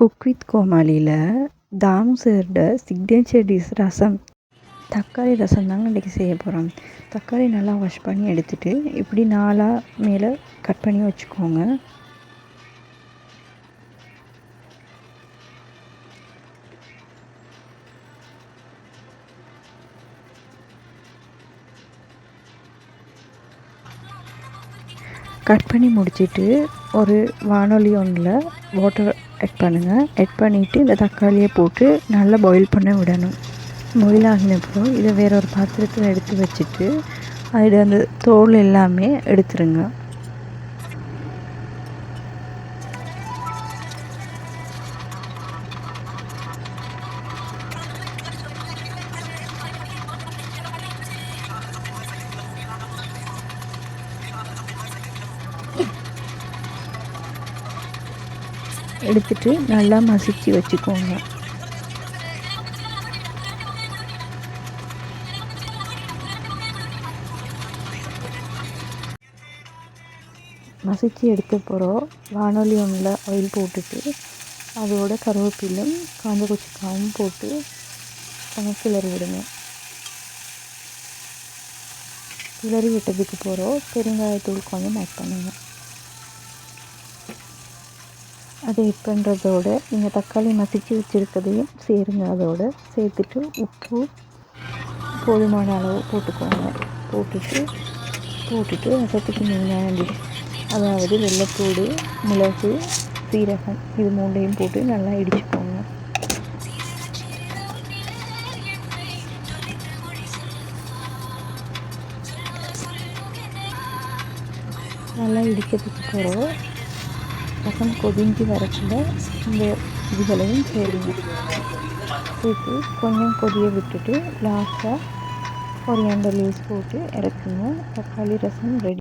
Cook with கோமாளியில் Damu சாரோட signature dish ரசம். தக்காளி ரசம் தாங்க இன்றைக்கி செய்ய போகிறோம். தக்காளி நல்லா வாஷ் பண்ணி எடுத்துகிட்டு இப்படி நாலாக மேலே கட் பண்ணி வச்சுக்கோங்க. கட் பண்ணி முடிச்சுட்டு ஒரு வானொலி ஒன்றில் வாட்டர் ஆட் பண்ணுங்கள். ஆட் பண்ணிவிட்டு இந்த தக்காளியை போட்டு நல்லா பாயில் பண்ண விடணும். பாயில் ஆகினப்புறம் இதை வேற ஒரு பாத்திரத்தில் எடுத்து வச்சுட்டு அதில் அந்த தோல் எல்லாமே எடுத்துருங்க. எடுத்துட்டு நல்லா மசிச்சு வச்சுக்கோங்க. மசிச்சு எடுத்த போகிறோம் வானொலி ஒன்றில் ஆயில் போட்டுட்டு அதோட கருவேப்பிலும் காஞ்ச கொச்சிக்காயும் போட்டு கிளறி விடுங்க. கிளறி விட்டதுக்கு போகிறோம் பெருங்காயத்தூள் கொஞ்சம் ஆட் பண்ணுங்க. அதை ஆட் பண்ணுறதோட நீங்கள் தக்காளி மசிச்சு வச்சுருக்கதையும் சேருங்க. அதோடு சேர்த்துட்டு உப்பு போதுமான அளவு போட்டுக்கோங்க. போட்டுட்டு ரசத்துக்கு மெயினான அதாவது வெள்ளைப்பூடு, மிளகு, சீரகம் இது மூண்டையும் போட்டு நல்லா இடிச்சுக்கோங்க. நல்லா இடிக்கிறதுக்கு போகிறோம் ரசம் கொதிஞ்சு வரக்குள்ள இந்த இதுகளையும் சேர்த்து கொஞ்சம் கொதிய விட்டுட்டு லாஸ்ட்டாக கொரியாண்டர் லீவ்ஸ் போட்டு இறக்குங்க. தக்காளி ரசம் ரெடி.